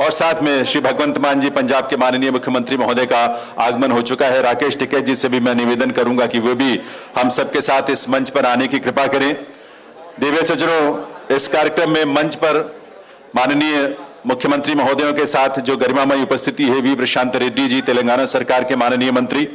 और साथ में श्री भगवंत मान जी पंजाब के माननीय मुख्यमंत्री महोदय का आगमन हो चुका है। राकेश टिकैत जी से भी मैं निवेदन करूंगा कि वो भी हम सबके साथ इस मंच पर आने की कृपा करें। दिव्य सज्जनों, इस कार्यक्रम में मंच पर माननीय मुख्यमंत्री महोदयों के साथ जो गरिमामयी उपस्थिति है, वी प्रशांत रेड्डी जी तेलंगाना सरकार के माननीय मंत्री,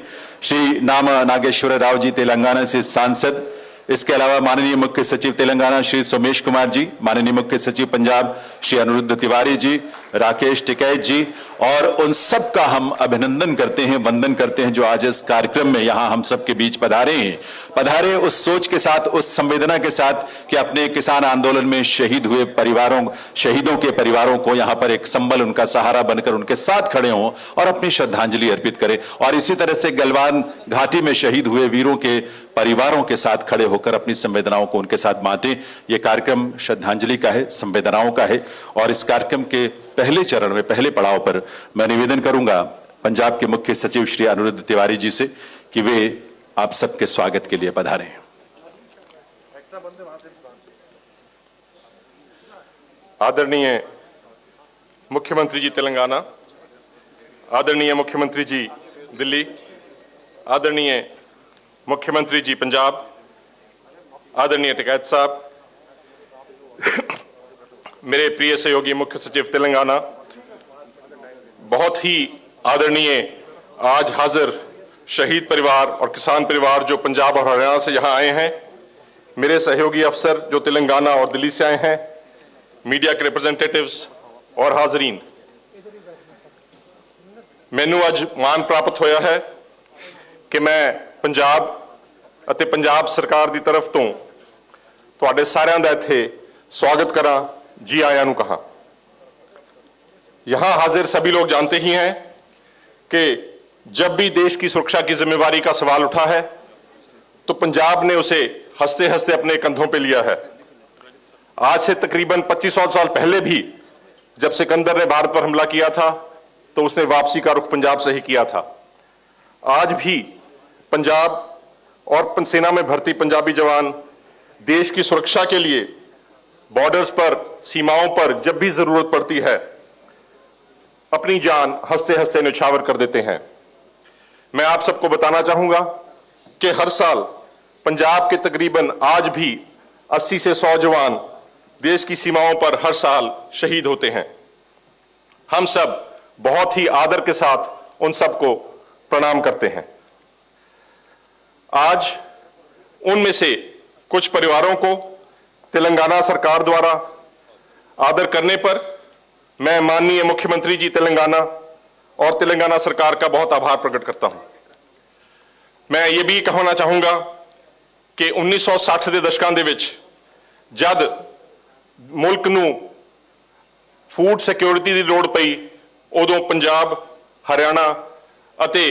श्री नामा नागेश्वर राव जी तेलंगाना से सांसद, इसके अलावा माननीय मुख्य सचिव तेलंगाना श्री सोमेश कुमार जी, माननीय मुख्य सचिव पंजाब श्री अनिरुद्ध तिवारी जी, राकेश टिकैत जी, और उन सब का हम अभिनंदन करते हैं, वंदन करते हैं जो आज इस कार्यक्रम में यहां हम सबके बीच पधारे हैं। पधारे उस सोच के साथ, उस संवेदना के साथ कि अपने किसान आंदोलन में शहीद हुए परिवारों, शहीदों के परिवारों को यहां पर एक संबल, उनका सहारा बनकर उनके साथ खड़े हों और अपनी श्रद्धांजलि अर्पित करें। और इसी तरह से गलवान घाटी में शहीद हुए वीरों के परिवारों के साथ खड़े होकर अपनी संवेदनाओं को उनके साथ बांटें। यह कार्यक्रम श्रद्धांजलि का है, संवेदनाओं का है। और इस कार्यक्रम के पहले चरण में, पहले पड़ाव पर मैं निवेदन करूंगा पंजाब के मुख्य सचिव श्री अनिरुद्ध तिवारी जी से कि वे आप सबके स्वागत के लिए पधारें। आदरणीय मुख्यमंत्री जी तेलंगाना, आदरणीय मुख्यमंत्री जी दिल्ली, आदरणीय मुख्यमंत्री जी पंजाब, आदरणीय टिकैत साहब, मेरे प्रिय सहयोगी मुख्य सचिव तेलंगाना, बहुत ही आदरणीय आज हाजिर शहीद परिवार और किसान परिवार जो पंजाब और हरियाणा से यहाँ आए हैं, मेरे सहयोगी अफसर जो तेलंगाना और दिल्ली से आए हैं, मीडिया के रिप्रेजेंटेटिव्स और हाजरीन, मैनू आज मान प्राप्त होया है कि मैं पंजाब ਅਤੇ पंजाब सरकार की तरफ तो तुहाडे सारिਆਂ ਦਾ ਇੱਥੇ स्वागत करा, जी आया ਨੂੰ कहा। यहां हाजिर सभी लोग जानते ही हैं कि जब भी देश की सुरक्षा की जिम्मेवारी का सवाल उठा है तो पंजाब ने उसे हंसते हंसते अपने कंधों पे लिया है। आज से तकरीबन 2500 साल पहले भी जब सिकंदर ने भारत पर हमला किया था तो उसने वापसी का रुख पंजाब से ही किया था। आज भी पंजाब और सेना में भर्ती पंजाबी जवान देश की सुरक्षा के लिए बॉर्डर्स पर, सीमाओं पर जब भी जरूरत पड़ती है अपनी जान हंसते हंसते न्यौछावर कर देते हैं। मैं आप सबको बताना चाहूंगा कि हर साल पंजाब के तकरीबन आज भी 80 से 100 जवान देश की सीमाओं पर हर साल शहीद होते हैं। हम सब बहुत ही आदर के साथ उन सबको प्रणाम करते हैं। आज उनमें से कुछ परिवारों को तेलंगाना सरकार द्वारा आदर करने पर मैं माननीय मुख्यमंत्री जी तेलंगाना और तेलंगाना सरकार का बहुत आभार प्रकट करता हूं। मैं ये भी कहना चाहूंगा कि 1960 के दशकों के विच जद मुल्क नूं फूड सिक्योरिटी की लोड़ पई, उदों पंजाब, हरियाणा अते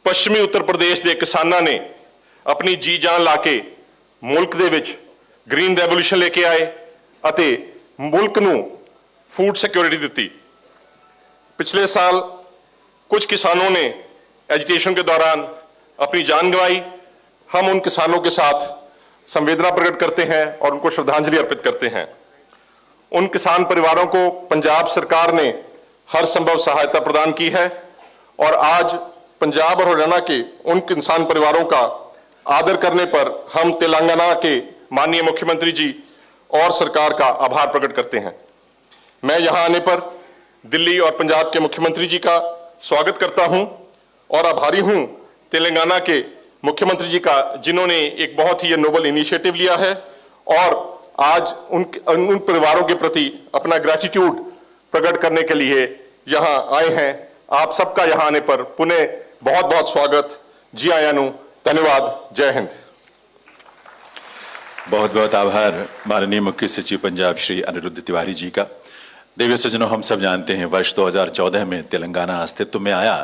पश्चिमी उत्तर प्रदेश के किसानां ने अपनी जी जान लाके मुल्क दे विच ग्रीन रेवोल्यूशन लेके आए अते मुल्क नूं फूड सिक्योरिटी दी। पिछले साल कुछ किसानों ने एजिटेशन के दौरान अपनी जान गंवाई। हम उन किसानों के साथ संवेदना प्रकट करते हैं और उनको श्रद्धांजलि अर्पित करते हैं। उन किसान परिवारों को पंजाब सरकार ने हर संभव सहायता प्रदान की है और आज पंजाब और हरियाणा के उन किसान परिवारों का आदर करने पर हम तेलंगाना के माननीय मुख्यमंत्री जी और सरकार का आभार प्रकट करते हैं। मैं यहां आने पर दिल्ली और पंजाब के मुख्यमंत्री जी का स्वागत करता हूं और आभारी हूं तेलंगाना के मुख्यमंत्री जी का, जिन्होंने एक बहुत ही नोबल इनिशिएटिव लिया है और आज उन परिवारों के प्रति अपना ग्रेटिट्यूड प्रकट करने के लिए यहां आए हैं। आप सबका यहां आने पर पुनः बहुत बहुत स्वागत, जी आया नु, धन्यवाद, जय हिंद। बहुत बहुत आभार माननीय मुख्य सचिव पंजाब श्री अनिरुद्ध तिवारी जी का। देवी सज्जनों, हम सब जानते हैं वर्ष 2014 में तेलंगाना अस्तित्व में आया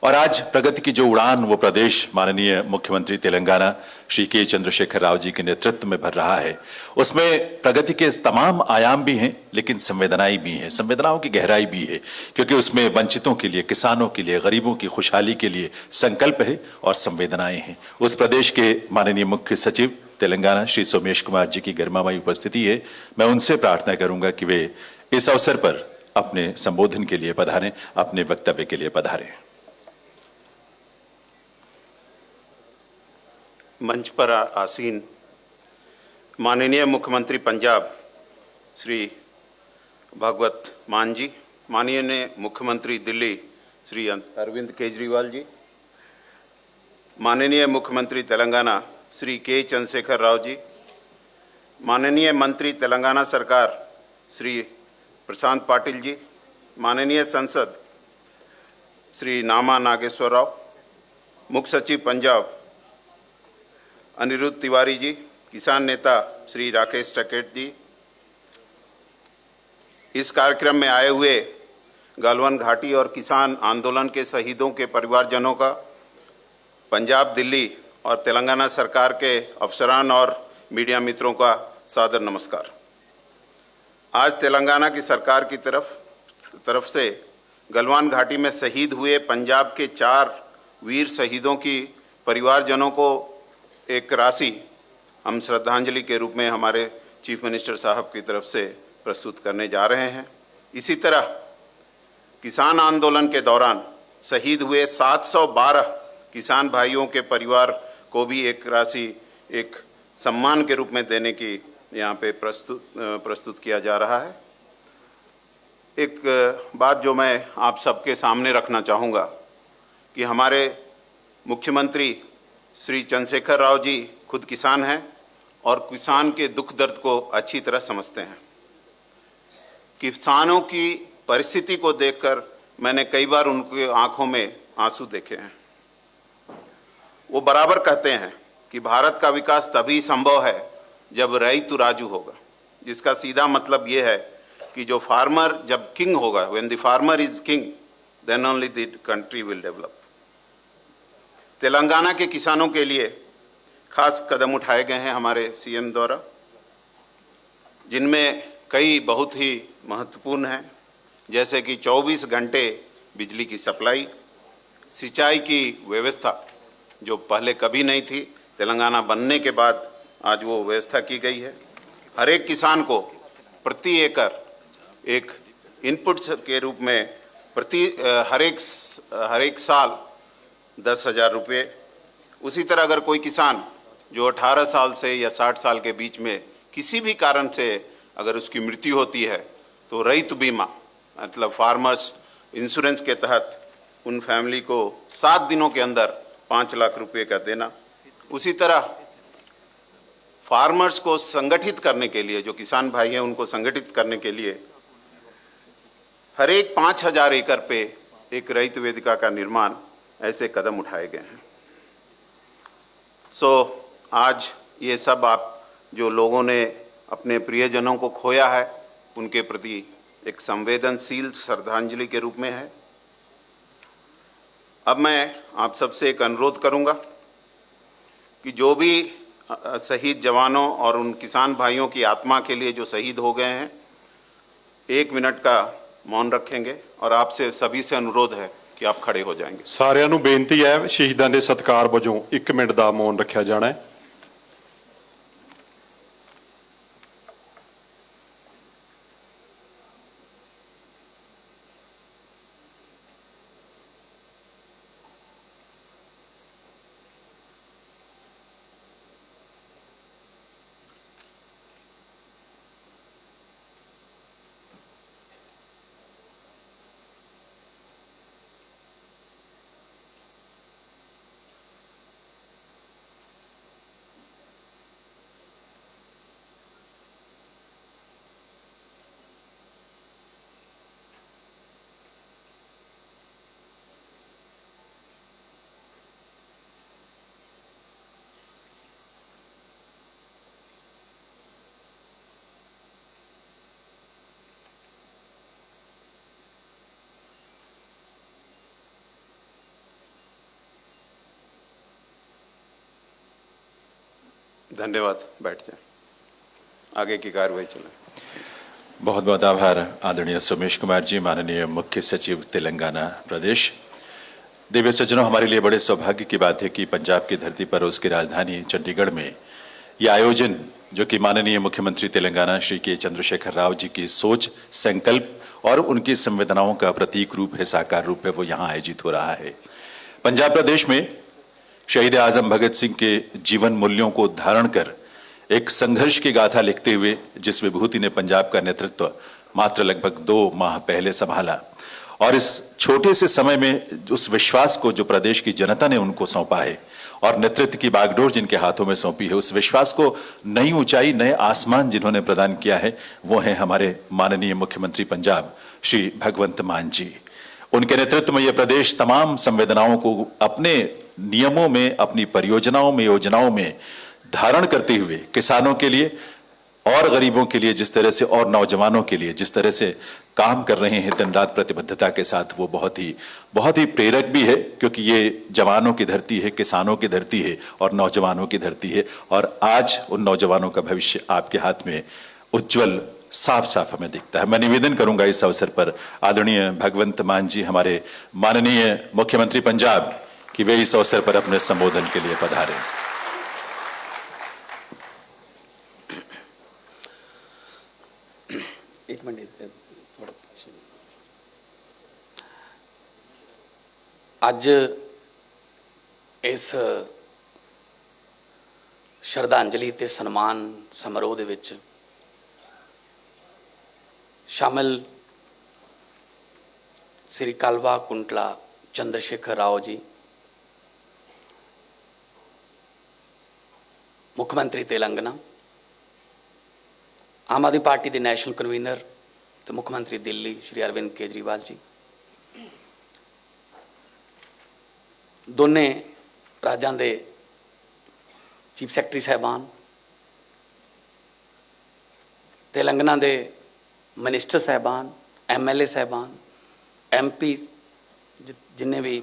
और आज प्रगति की जो उड़ान वो प्रदेश माननीय मुख्यमंत्री तेलंगाना श्री के चंद्रशेखर राव जी के नेतृत्व में भर रहा है। उसमें प्रगति के तमाम आयाम भी हैं, लेकिन संवेदनाएं भी हैं, संवेदनाओं की गहराई भी है, क्योंकि उसमें वंचितों के लिए, किसानों के लिए, गरीबों की खुशहाली के लिए संकल्प है और संवेदनाएं हैं। उस प्रदेश के माननीय मुख्य सचिव तेलंगाना श्री सोमेश कुमार जी की गरिमामयी उपस्थिति है। मैं उनसे प्रार्थना करूंगा कि वे इस अवसर पर अपने संबोधन के लिए पधारें, अपने वक्तव्य के लिए पधारें। मंच पर आसीन माननीय मुख्यमंत्री पंजाब श्री भगवत मान जी, माननीय मुख्यमंत्री दिल्ली श्री अरविंद केजरीवाल जी, माननीय मुख्यमंत्री तेलंगाना श्री के चंद्रशेखर राव जी, माननीय मंत्री तेलंगाना सरकार श्री प्रशांत पाटिल जी, माननीय संसद श्री नामा नागेश्वर राव, मुख्य सचिव पंजाब अनिरुद्ध तिवारी जी, किसान नेता श्री राकेश टिकैत जी, इस कार्यक्रम में आए हुए गालवन घाटी और किसान आंदोलन के शहीदों के परिवारजनों का, पंजाब, दिल्ली और तेलंगाना सरकार के अफसरान और मीडिया मित्रों का सादर नमस्कार। आज तेलंगाना की सरकार की तरफ से गलवान घाटी में शहीद हुए पंजाब के 4 वीर शहीदों की परिवारजनों को एक राशि हम श्रद्धांजलि के रूप में हमारे चीफ मिनिस्टर साहब की तरफ से प्रस्तुत करने जा रहे हैं। इसी तरह किसान आंदोलन के दौरान शहीद हुए 712 किसान भाइयों के परिवार को भी एक राशि एक सम्मान के रूप में देने की यहाँ पे प्रस्तुत किया जा रहा है। एक बात जो मैं आप सबके सामने रखना चाहूँगा कि हमारे मुख्यमंत्री श्री चंद्रशेखर राव जी खुद किसान हैं और किसान के दुख दर्द को अच्छी तरह समझते हैं। किसानों की परिस्थिति को देखकर मैंने कई बार उनकी आंखों में आंसू देखे हैं। वो बराबर कहते हैं कि भारत का विकास तभी संभव है जब रईतु राजू होगा, जिसका सीधा मतलब ये है कि जो फार्मर जब किंग होगा, when the farmer is king then only the country will develop. Telangana के किसानों के लिए खास कदम उठाए गए हैं हमारे सीएम द्वारा, जिनमें कई बहुत ही महत्वपूर्ण हैं, जैसे कि 24 घंटे बिजली की सप्लाई, सिंचाई की व्यवस्था जो पहले कभी नहीं थी, तेलंगाना बनने के बाद आज वो व्यवस्था की गई है। हर एक किसान को प्रति एकड़ एक इनपुट के रूप में हर एक साल 10,000 रुपये। उसी तरह अगर कोई किसान जो 18 साल से या 60 साल के बीच में किसी भी कारण से अगर उसकी मृत्यु होती है तो रईत बीमा मतलब फार्मर्स इंश्योरेंस के तहत उन फैमिली को 7 दिनों के अंदर 5 लाख रुपए का देना। उसी तरह फार्मर्स को संगठित करने के लिए, जो किसान भाई हैं उनको संगठित करने के लिए हर एक 5,000 एकड़ पे एक रईत वेदिका का निर्माण, ऐसे कदम उठाए गए हैं। आज ये सब आप जो लोगों ने अपने प्रियजनों को खोया है उनके प्रति एक संवेदनशील श्रद्धांजलि के रूप में है। अब मैं आप सबसे एक अनुरोध करूंगा कि जो भी शहीद जवानों और उन किसान भाइयों की आत्मा के लिए जो शहीद हो गए हैं, 1 मिनट का मौन रखेंगे और आपसे सभी से अनुरोध है कि आप खड़े हो जाएंगे। ਸਾਰਿਆਂ ਨੂੰ ਬੇਨਤੀ ਹੈ ਸ਼ਹੀਦਾਂ ਦੇ ਸਤਿਕਾਰ ਵਜੋਂ 1 ਮਿੰਟ ਦਾ ਮੌਨ ਰੱਖਿਆ ਜਾਣਾ ਹੈ। धन्यवाद। बैठ जाए, आगे की कार्रवाई चले। बहुत बहुत आभार आदरणीय सोमेश कुमार जी, माननीय मुख्य सचिव तेलंगाना प्रदेश। दिव्य सज्जनों, हमारे लिए बड़े सौभाग्य की बात है कि पंजाब की धरती पर उसकी राजधानी चंडीगढ़ में यह आयोजन जो कि माननीय मुख्यमंत्री तेलंगाना श्री के चंद्रशेखर राव जी की सोच, संकल्प और उनकी संवेदनाओं का प्रतीक रूप है, साकार रूप है, वो यहाँ आयोजित हो रहा है। पंजाब प्रदेश में शहीद आजम भगत सिंह के जीवन मूल्यों को धारण कर एक संघर्ष की गाथा लिखते हुए जिस विभूति ने पंजाब का नेतृत्व मात्र लगभग 2 माह पहले संभाला और इस छोटे से समय में उस विश्वास को जो प्रदेश की जनता ने उनको सौंपा है और नेतृत्व की बागडोर जिनके हाथों में सौंपी है, उस विश्वास को नई ऊंचाई, नए आसमान जिन्होंने प्रदान किया है, वो है हमारे माननीय मुख्यमंत्री पंजाब श्री भगवंत मान जी। उनके नेतृत्व में यह प्रदेश तमाम संवेदनाओं को अपने नियमों में, अपनी परियोजनाओं में, योजनाओं में धारण करते हुए किसानों के लिए और गरीबों के लिए जिस तरह से और नौजवानों के लिए जिस तरह से काम कर रहे हैं दिन रात प्रतिबद्धता के साथ, वो बहुत ही प्रेरक भी है, क्योंकि ये जवानों की धरती है, किसानों की धरती है और नौजवानों की धरती है। और आज उन नौजवानों का भविष्य आपके हाथ में उज्जवल साफ साफ हमें दिखता है। मैं निवेदन करूंगा इस अवसर पर आदरणीय भगवंत मान जी, हमारे माननीय मुख्यमंत्री पंजाब, कि वे इस अवसर पर अपने संबोधन के लिए पधारें। एक मिनट, ਅੱਜ ਇਸ ਸ਼ਰਧਾਂਜਲੀ ਤੇ ਸਨਮਾਨ ਸਮਾਰੋਹ ਦੇ ਵਿੱਚ ਸ਼ਾਮਿਲ ਸ੍ਰੀ ਕਲਵਾ ਕੁੰਟਲਾ ਚੰਦਰਸ਼ੇਖਰ ਰਾਓ ਜੀ, ਮੁੱਖ ਮੰਤਰੀ ਤੇਲੰਗਾਨਾ, ਆਮ ਆਦਮੀ ਪਾਰਟੀ ਦੇ ਨੈਸ਼ਨਲ ਕਨਵੀਨਰ ਤੇ ਮੁੱਖ ਮੰਤਰੀ ਦਿੱਲੀ ਸ਼੍ਰੀ ਅਰਵਿੰਦ ਕੇਜਰੀਵਾਲ ਜੀ, ਦੋਨੇ ਰਾਜਾਂ ਦੇ ਚੀਫ ਸੈਕਟਰੀ ਸਾਹਿਬਾਨ, तेलंगाना ਦੇ मिनिस्टर ਸਾਹਿਬਾਨ, MLA ਸਾਹਿਬਾਨ, MP जिन्हें भी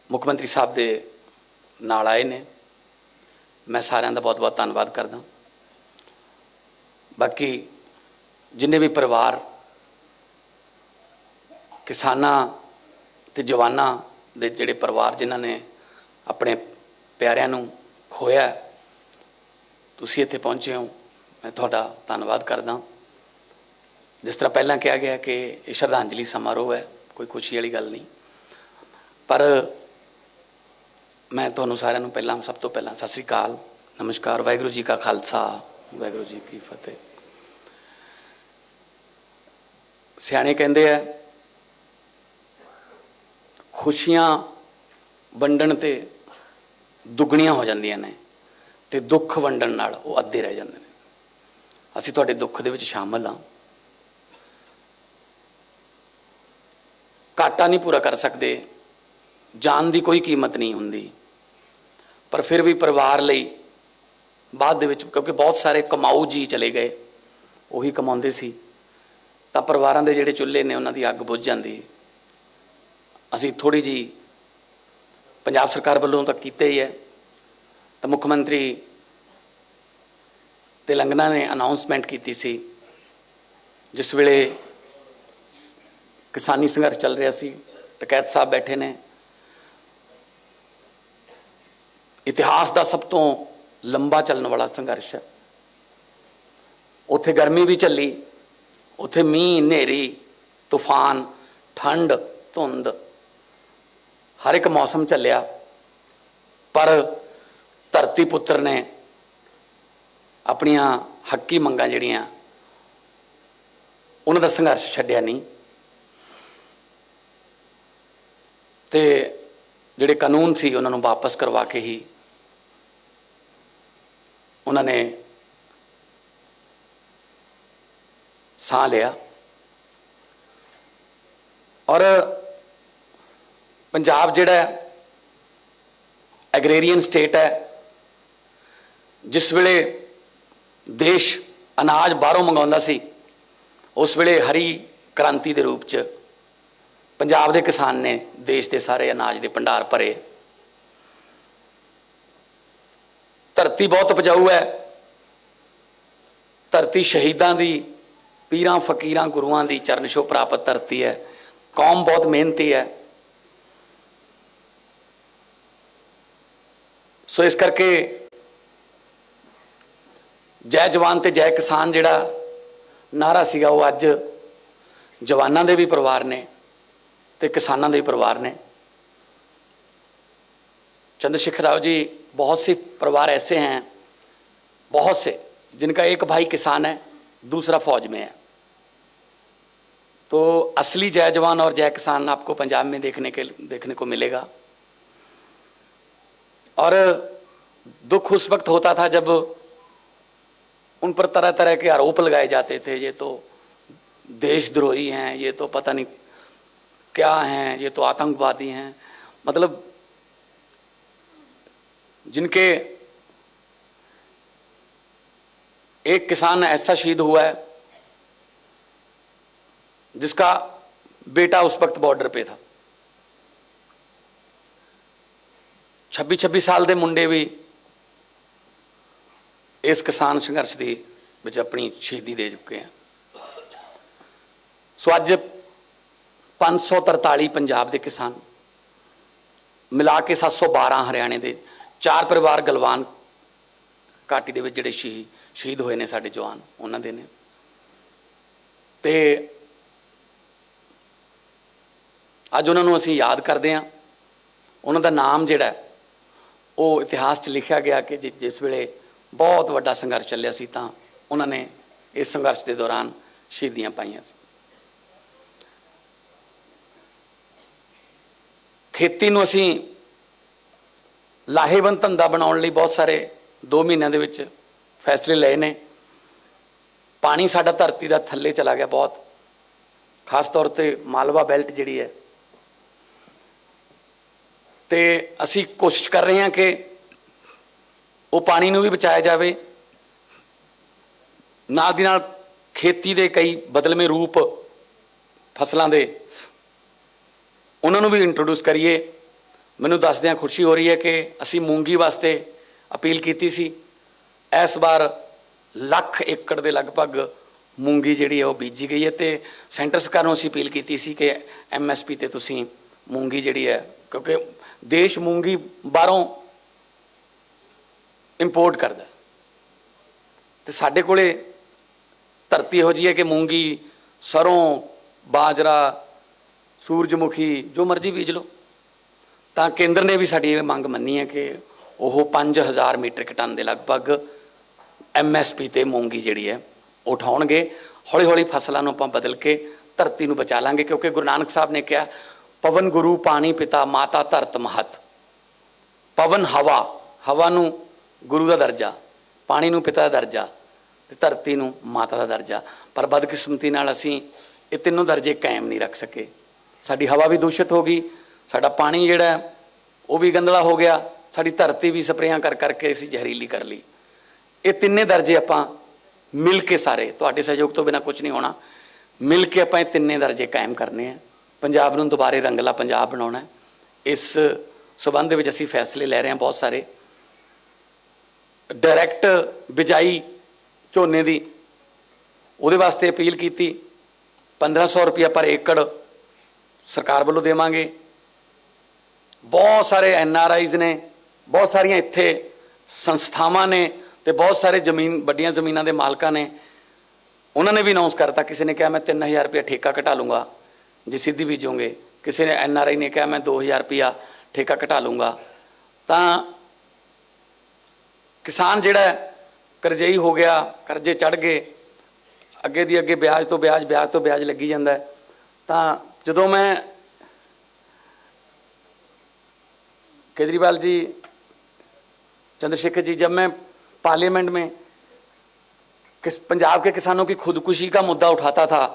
मुख मंत्री साहब के नाल आए ने, मैं सारिਆਂ ਦਾ बहुत बहुत धन्यवाद करदा। बाकी जिन्हें भी परिवार किसानां ते जवानां दे जिहड़े परिवार जिन्हां ने अपने प्यारिਆਂ ਨੂੰ खोया, तुसीं इत्थे पहुंचे हो, मैं तुहाडा धन्नवाद करदा। जिस तरह पहलां कहा गया कि ये श्रद्धांजलि समारोह है, कोई खुशी वाली गल नहीं, पर मैं तुहानूं सारिਆਂ ਨੂੰ ਪਹਿਲਾਂ सब तो पहलां सत श्री अकाल, नमस्कार, वाहिगुरू जी का खालसा, वाहिगुरू जी की फतेह। सियाणे कहंदे आ खुशियां वंडण ते दुगणियां हो जांदियां ने ते दुख वंडण नाल वो अद्धे रह जांदे ने। असीं तुहाडे दुख दे विच शामिल हां, घाटा नहीं पूरा कर सकते, जान की कोई कीमत नहीं हुंदी, पर फिर भी परिवार लई बाद दे विच, क्योंकि बहुत सारे कमाऊ जी चले गए, उही कमाउंदे सी, तां परिवारां दे जिहड़े चुल्हे ने उन्हां दी अग बुझ जांदी। असीं थोड़ी जी पंजाब सरकार वालों तो कीते ही है, तो मुख्यमंत्री तेलंगाना ने अनाउंसमेंट की सी, जिस वेले किसानी संघर्ष चल रहा सी, टकैत साहब बैठे ने, इतिहास का सब तो लंबा चलने वाला संघर्ष है। उत्थे गर्मी भी चली, उत्थे मीह, नेरी, तूफान, ठंड, धुंध, हर एक मौसम चलिया, पर धरती पुत्र ने अपनिया हक्की मंगां जिहड़ियां उन्हां दा संघर्ष छड्डिया नहीं, ते जिहड़े कानून सी उन्हां नूं वापस करवा के ही उन्होंने साह लिया। और पंजाब जिहड़ा एग्रेरियन स्टेट है, जिस वेले देश अनाज बाहरों मंगाउंदा सी, उस वेले हरी क्रांति के रूप च पंजाब के किसान ने देश के सारे अनाज के भंडार भरे। धरती बहुत उपजाऊ है, धरती शहीदां दी, पीरां फकीरां गुरुआं दी चरण छोह प्राप्त धरती है, कौम बहुत मेहनती है। सो इस करके ਜੈ ਜਵਾਨ ਤੇ ਜੈ ਕਿਸਾਨ ਜਿਹੜਾ ਨਾਰਾ ਸੀਗਾ ਉਹ ਅੱਜ ਜਵਾਨਾਂ ਦੇ ਵੀ ਪਰਿਵਾਰ ਨੇ ਤੇ किसानों के भी परिवार ने। चंद्रशेखर राव जी, बहुत से परिवार ऐसे हैं, बहुत से, जिनका एक भाई किसान है, दूसरा फौज में है। तो असली जय जवान और जय किसान आपको पंजाब में देखने को मिलेगा। और दुख उस वक्त होता था जब उन पर तरह तरह के आरोप लगाए जाते थे, ये तो देशद्रोही हैं, ये तो पता नहीं क्या हैं, ये तो आतंकवादी हैं। मतलब जिनके एक किसान ऐसा शहीद हुआ है जिसका बेटा उस वक्त बॉर्डर पे था। 26 साल के मुंडे भी इस किसान संघर्ष की विच अपनी शहीदी दे चुके हैं। सो अज 543 पंजाब के किसान मिला के 712 हरियाणे के, 4 परिवार गलवान घाटी के जिहड़े शहीद होए ने साडे जवान, उन्हां दे ने। ते अज उन्हां नूं असीं याद करदे हां। उन्हां दा नाम जिहड़ा वो इतिहास 'च लिखिया गया कि जिस वेले बहुत वड्डा संघर्ष चलिया सी तां उन्हां ने इस संघर्ष के दौरान शहीदियां पाईआं। खेती नूं असीं लाहेवंद धंधा बनाउण लई बहुत सारे 2 महीनों दे विच फैसले लए ने। पानी साडा धरती दा थल्ले चला गया बहुत, खास तौर ते मालवा बैल्ट जिहड़ी है। ते असीं कोशिश कर रहे हैं कि वो पानी नूं भी बचाया जाए, नाल दी नाल खेती दे कई बदलवें रूप फसलों के उन्होंने भी इंट्रोड्यूस करिए। मैनूं दसदियां खुशी हो रही है कि असी मूंगी वास्ते अपील की सी। इस बार 1,00,000 एकड़ के लगभग मूंगी जिहड़ी है वो बीजी गई है। तो सेंटर सरकार नूं असीं अपील की सी कि MSP ते तुसीं मूंगी जिहड़ी है, क्योंकि देश मूंगी बाहरों इंपोर्ट करदा, तो साडे कोले धरती इहो जी है कि मूंगी, सरों, बाजरा, सूरजमुखी जो मर्जी बीज लो। तो केंद्र ने भी साडी ये मंग मन्नी है कि वह 5,000 मीट्रिक टन के लगभग MSP ते मूंगी जिहड़ी है उठाउणगे। हौली हौली फसलों नूं आपां बदल के धरती नूं बचा लांगे, क्योंकि गुरु नानक साहब ने कहा पवन गुरु पानी पिता माता धरत महत। पवन हवा, हवा नूं गुरु का दर्जा, पानी नूं पिता का दर्जा, ते धरती नूं माता का दर्जा। पर बदकिस्मती नाल असीं ये तीनों दर्जे कायम नहीं रख सके। साडी हवा भी दूषित हो गई, साडा पानी जिहड़ा वो भी गंदला हो गया, साडी धरती भी स्प्रेयां कर करके असीं जहरीली कर ली। ये तिन्ने दर्जे आपां मिल के सारे, तुहाडे सहयोग तो बिना कुछ नहीं होना, मिल के आपां ये तिन्ने दर्जे कायम करने हैं। पंजाब नूं दुबारे रंगला पंजाब बनाउणा है। इस संबंध विच असीं फैसले लै रहे हैं बहुत सारे। डायरैक्ट बिजाई झोने दी उहदे वास्ते अपील की, 1500 रुपया पर एकड़ सरकार वालों देवांगे। बहुत सारे NRIs ने, बहुत सारिया इत्थे संस्थावां ने, ते बहुत सारे जमीन वड्डियां जमीनां दे मालकां ने, उन्होंने भी अनाउंस करता। किसी ने कहा मैं 3,000 रुपया ठेका घटा लूँगा जे सीधी बीजोगे, किसी ने NRI ने कहा मैं 2,000 रुपया ठेका घटा लूँगा। तो किसान जिहड़ा करजई हो गया, करजे चढ़ गए, अगे दी अगे ब्याज तो ब्याज, ब्याज तो ब्याज लगी जाता है। तो जदों मैं केजरीवाल जी, चंद्रशेखर जी, जब मैं पार्लियामेंट में पंजाब के किसानों की खुदकुशी का मुद्दा उठाता था,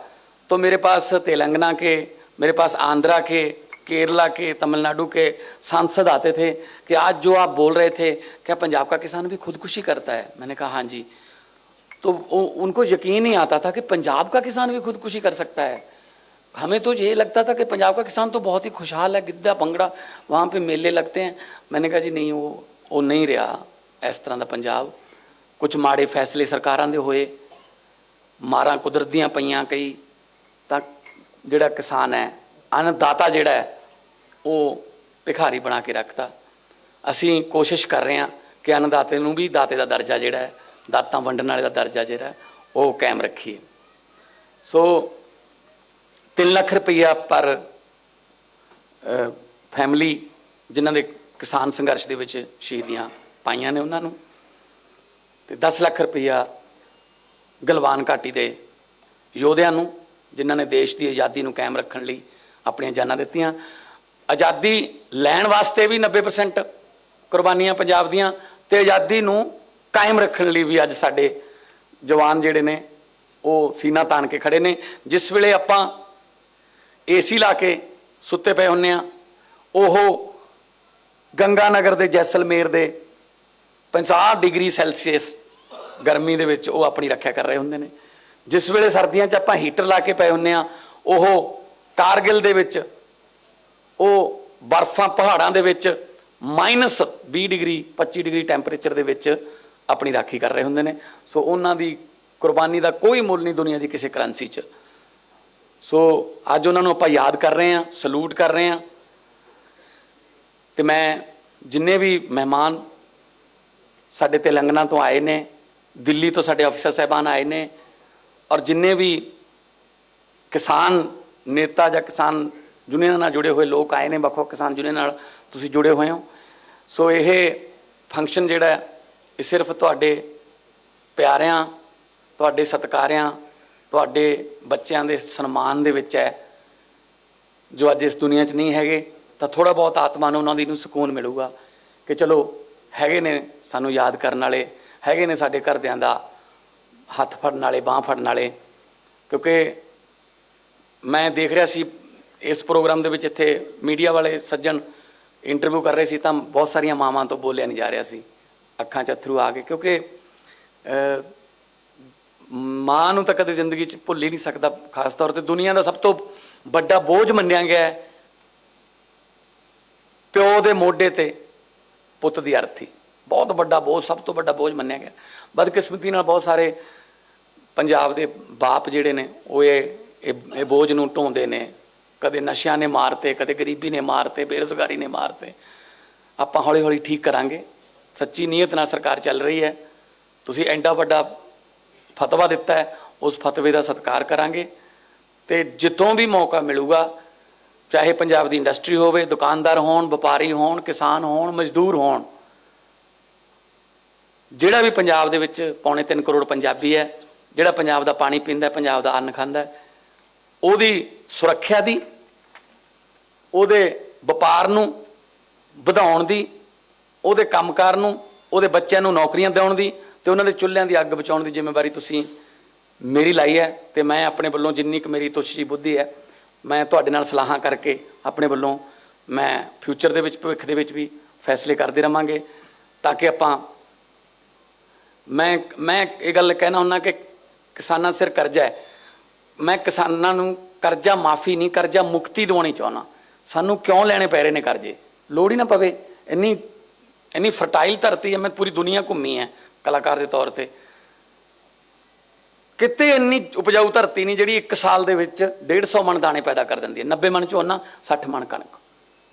तो मेरे पास तेलंगाना के, मेरे पास आंध्रा के, केरला के, तमिलनाडु के सांसद आते थे कि आज जो आप बोल रहे थे क्या पंजाब का किसान भी खुदकुशी करता है? मैंने कहा हाँ जी। तो उनको यकीन नहीं आता था कि पंजाब का किसान भी खुदकुशी कर सकता है। हमें तो ये लगता था कि पंजाब का किसान तो बहुत ही खुशहाल है, गिद्धा भंगड़ा, वहाँ पे मेले लगते हैं। मैंने कहा जी नहीं, वो नहीं रहा इस तरह का पंजाब। कुछ माड़े फैसले सरकारां दे होए, मारां कुदरत दियां पईयां कई, तां जिहड़ा किसान है, अन्नदाता जिहड़ा है वो भिखारी बना के रखता। असीं कोशिश कर रहे हैं कि अन्नदाते नूं भी दाते का दर्जा जिहड़ा है ਦਾਤਾਂ ਵੰਡਣ ਵਾਲੇ ਦਾ ਦਰਜਾ ਜਿਹੜਾ ਉਹ ਕਾਇਮ ਰੱਖੀਏ। ਸੋ 3 ਲੱਖ ਰੁਪਈਆ ਪਰ ਫੈਮਿਲੀ ਜਿਨ੍ਹਾਂ ਦੇ ਕਿਸਾਨ ਸੰਘਰਸ਼ ਦੇ ਵਿੱਚ ਸ਼ਹੀਦੀਆਂ ਪਾਈਆਂ ਨੇ ਉਹਨਾਂ ਨੂੰ, ਤੇ 10 ਲੱਖ ਰੁਪਈਆ ਗਲਵਾਨ ਘਾਟੀ ਦੇ ਯੋਧਿਆਂ ਨੂੰ ਜਿਨ੍ਹਾਂ ਨੇ ਦੇਸ਼ ਦੀ ਆਜ਼ਾਦੀ ਨੂੰ ਕਾਇਮ ਰੱਖਣ ਲਈ ਆਪਣੀਆਂ ਜਾਨਾਂ ਦਿੱਤੀਆਂ। ਆਜ਼ਾਦੀ ਲੈਣ ਵਾਸਤੇ ਵੀ 90% ਕੁਰਬਾਨੀਆਂ ਪੰਜਾਬ ਦੀਆਂ, ਤੇ ਆਜ਼ਾਦੀ ਨੂੰ ਕਾਇਮ ਰੱਖਣ ਲਈ ਵੀ ਅੱਜ ਸਾਡੇ ਜਵਾਨ ਜਿਹੜੇ ਨੇ ਉਹ ਸੀਨਾ ਤਾਣ ਕੇ ਖੜੇ ਨੇ। ਜਿਸ ਵੇਲੇ ਆਪਾਂ ਏਸੀ ਲਾ ਕੇ ਸੁੱਤੇ ਪਏ ਹੁੰਦੇ ਆ, ਉਹ ਗੰਗਾ ਨਗਰ ਦੇ ਜੈਸਲਮੇਰ ਦੇ 50 ਡਿਗਰੀ ਸੈਲਸੀਅਸ ਗਰਮੀ ਦੇ ਵਿੱਚ ਉਹ ਆਪਣੀ ਰੱਖਿਆ ਕਰ ਰਹੇ ਹੁੰਦੇ ਨੇ। ਜਿਸ ਵੇਲੇ ਸਰਦੀਆਂ 'ਚ ਆਪਾਂ ਹੀਟਰ ਲਾ ਕੇ ਪਏ ਹੁੰਦੇ ਆ, ਉਹ ਕਾਰਗਿਲ ਦੇ ਵਿੱਚ ਉਹ ਬਰਫਾਂ ਪਹਾੜਾਂ ਦੇ ਵਿੱਚ -20 ਡਿਗਰੀ 25 ਡਿਗਰੀ ਟੈਂਪਰੇਚਰ ਦੇ ਵਿੱਚ ਆਪਣੀ ਰਾਖੀ ਕਰ ਰਹੇ ਹੁੰਦੇ ਨੇ। ਸੋ ਉਹਨਾਂ ਦੀ ਕੁਰਬਾਨੀ ਦਾ ਕੋਈ ਮੁੱਲ ਨਹੀਂ ਦੁਨੀਆ ਦੀ ਕਿਸੇ ਕਰੰਸੀ 'ਚ। ਸੋ ਅੱਜ ਉਹਨਾਂ ਨੂੰ ਆਪਾਂ ਯਾਦ ਕਰ ਰਹੇ ਹਾਂ, ਸਲੂਟ ਕਰ ਰਹੇ ਹਾਂ। ਤੇ ਮੈਂ ਜਿੰਨੇ ਵੀ ਮਹਿਮਾਨ ਸਾਡੇ ਤੇਲੰਗਾਨਾ ਤੋਂ ਆਏ ਨੇ, ਦਿੱਲੀ ਤੋਂ ਸਾਡੇ ਅਫਸਰ ਸਾਹਿਬਾਨ ਆਏ ਨੇ, ਔਰ ਜਿੰਨੇ ਵੀ ਕਿਸਾਨ ਨੇਤਾ ਜਾਂ ਕਿਸਾਨ ਯੂਨੀਅਨ ਨਾਲ ਜੁੜੇ ਹੋਏ ਲੋਕ ਆਏ ਨੇ, ਵੱਖ-ਵੱਖ ਕਿਸਾਨ ਯੂਨੀਅਨ ਨਾਲ ਤੁਸੀਂ ਜੁੜੇ ਹੋਏ ਹੋ। ਸੋ ਇਹ ਫੰਕਸ਼ਨ ਜਿਹੜਾ ਇਹ ਸਿਰਫ ਤੁਹਾਡੇ ਪਿਆਰਿਆਂ, ਤੁਹਾਡੇ ਸਤਿਕਾਰਿਆਂ, ਤੁਹਾਡੇ ਬੱਚਿਆਂ ਦੇ ਸਨਮਾਨ ਦੇ ਵਿੱਚ ਹੈ, ਜੋ ਅੱਜ ਇਸ ਦੁਨੀਆ 'ਚ ਨਹੀਂ ਹੈਗੇ। ਤਾਂ ਥੋੜ੍ਹਾ ਬਹੁਤ ਆਤਮਾ ਨੂੰ ਉਹਨਾਂ ਦੀ ਨੂੰ ਸਕੂਨ ਮਿਲੂਗਾ ਕਿ ਚਲੋ ਹੈਗੇ ਨੇ ਸਾਨੂੰ ਯਾਦ ਕਰਨ ਵਾਲੇ, ਹੈਗੇ ਨੇ ਸਾਡੇ ਘਰਦਿਆਂ ਦਾ ਹੱਥ ਫੜਨ ਵਾਲੇ, ਬਾਂਹ ਫੜਨ ਵਾਲੇ। ਕਿਉਂਕਿ ਮੈਂ ਦੇਖ ਰਿਹਾ ਸੀ ਇਸ ਪ੍ਰੋਗਰਾਮ ਦੇ ਵਿੱਚ, ਇੱਥੇ ਮੀਡੀਆ ਵਾਲੇ ਸੱਜਣ ਇੰਟਰਵਿਊ ਕਰ ਰਹੇ ਸੀ, ਤਾਂ ਬਹੁਤ ਸਾਰੀਆਂ ਮਾਵਾਂ ਤੋਂ ਬੋਲਿਆ ਨਹੀਂ ਜਾ ਰਿਹਾ ਸੀ, ਅੱਖਾਂ 'ਚ ਅੱਥਰੂ ਆ ਗਏ। ਕਿਉਂਕਿ ਮਾਂ ਨੂੰ ਤਾਂ ਕਦੇ ਜ਼ਿੰਦਗੀ 'ਚ ਭੁੱਲ ਹੀ ਨਹੀਂ ਸਕਦਾ। ਖਾਸ ਤੌਰ 'ਤੇ ਦੁਨੀਆ ਦਾ ਸਭ ਤੋਂ ਵੱਡਾ ਬੋਝ ਮੰਨਿਆ ਗਿਆ ਹੈ ਪਿਓ ਦੇ ਮੋਢੇ 'ਤੇ ਪੁੱਤ ਦੀ ਅਰਥੀ। ਬਹੁਤ ਵੱਡਾ ਬੋਝ, ਸਭ ਤੋਂ ਵੱਡਾ ਬੋਝ ਮੰਨਿਆ ਗਿਆ। ਬਦਕਿਸਮਤੀ ਨਾਲ ਬਹੁਤ ਸਾਰੇ ਪੰਜਾਬ ਦੇ ਬਾਪ ਜਿਹੜੇ ਨੇ ਉਹ ਇਹ ਬੋਝ ਨੂੰ ਢੋਂਦੇ ਨੇ। ਕਦੇ ਨਸ਼ਿਆਂ ਨੇ ਮਾਰਤੇ, ਕਦੇ ਗਰੀਬੀ ਨੇ ਮਾਰਤੇ, ਬੇਰੁਜ਼ਗਾਰੀ ਨੇ ਮਾਰਤੇ। ਆਪਾਂ ਹੌਲੀ ਹੌਲੀ ਠੀਕ ਕਰਾਂਗੇ। ਸੱਚੀ ਨੀਅਤ ਨਾਲ ਸਰਕਾਰ ਚੱਲ ਰਹੀ ਹੈ। ਤੁਸੀਂ ਐਡਾ ਵੱਡਾ ਫਤਵਾ ਦਿੱਤਾ ਹੈ, ਉਸ ਫਤਵੇ ਦਾ ਸਤਿਕਾਰ ਕਰਾਂਗੇ। ਤੇ ਜਿੱਥੋਂ ਵੀ ਮੌਕਾ ਮਿਲੂਗਾ, ਚਾਹੇ ਪੰਜਾਬ ਦੀ ਇੰਡਸਟਰੀ ਹੋਵੇ, ਦੁਕਾਨਦਾਰ ਹੋਣ, ਵਪਾਰੀ ਹੋਣ, ਕਿਸਾਨ ਹੋਣ, ਮਜ਼ਦੂਰ ਹੋਣ, ਜਿਹੜਾ ਵੀ ਪੰਜਾਬ ਦੇ ਵਿੱਚ 3.25 ਕਰੋੜ ਪੰਜਾਬੀ ਹੈ, ਜਿਹੜਾ ਪੰਜਾਬ ਦਾ ਪਾਣੀ ਪੀਂਦਾ, ਪੰਜਾਬ ਦਾ ਅੰਨ ਖਾਂਦਾ, ਉਹਦੀ ਸੁਰੱਖਿਆ ਦੀ, ਉਹਦੇ ਵਪਾਰ ਨੂੰ ਵਧਾਉਣ ਦੀ, ਉਹਦੇ ਕੰਮਕਾਰ ਨੂੰ, ਉਹਦੇ ਬੱਚਿਆਂ ਨੂੰ ਨੌਕਰੀਆਂ ਦਿਵਾਉਣ ਦੀ, ਤੇ ਉਹਨਾਂ ਦੇ ਚੁੱਲ੍ਹਿਆਂ ਦੀ ਅੱਗ ਬਚਾਉਣ ਦੀ ਜ਼ਿੰਮੇਵਾਰੀ ਤੁਸੀਂ ਮੇਰੀ ਲਾਈ ਹੈ। ਤੇ ਮੈਂ ਆਪਣੇ ਵੱਲੋਂ ਜਿੰਨੀ ਕੁ ਮੇਰੀ ਤੁੱਛੀ ਬੁੱਧੀ ਹੈ, ਮੈਂ ਤੁਹਾਡੇ ਨਾਲ ਸਲਾਹਾਂ ਕਰਕੇ ਆਪਣੇ ਵੱਲੋਂ ਮੈਂ ਫਿਊਚਰ ਦੇ ਵਿੱਚ, ਭਵਿੱਖ ਦੇ ਵਿੱਚ ਵੀ ਫੈਸਲੇ ਕਰਦੇ ਰਹਾਂਗੇ, ਤਾਂ ਕਿ ਆਪਾਂ ਮੈਂ ਇਹ ਗੱਲ ਕਹਿਣਾ ਹੁੰਦਾ ਕਿ ਕਿਸਾਨਾਂ ਸਿਰ ਕਰਜ਼ਾ ਹੈ। ਮੈਂ ਕਿਸਾਨਾਂ ਨੂੰ ਕਰਜ਼ਾ ਮਾਫੀ ਨਹੀਂ, ਕਰਜ਼ਾ ਮੁਕਤੀ ਦਿਵਾਉਣੀ ਚਾਹੁੰਦਾ। ਸਾਨੂੰ ਕਿਉਂ ਲੈਣੇ ਪੈ ਰਹੇ ਨੇ ਕਰਜ਼ੇ? ਲੋੜ ਹੀ ਨਾ ਪਵੇ। ਇੰਨੀ ਫਰਟਾਈਲ ਧਰਤੀ ਹੈ, ਮੈਂ ਪੂਰੀ ਦੁਨੀਆ ਘੁੰਮੀ ਹੈ ਕਲਾਕਾਰ ਦੇ ਤੌਰ 'ਤੇ। ਕਿਤੇ ਇੰਨੀ ਉਪਜਾਊ ਧਰਤੀ ਨਹੀਂ ਜਿਹੜੀ 1 ਸਾਲ ਦੇ ਵਿੱਚ 150 ਮਣ ਦਾਣੇ ਪੈਦਾ ਕਰ ਦਿੰਦੀ ਹੈ। 90 ਮਣ ਝੋਨਾ, 60 ਮਣ ਕਣਕ।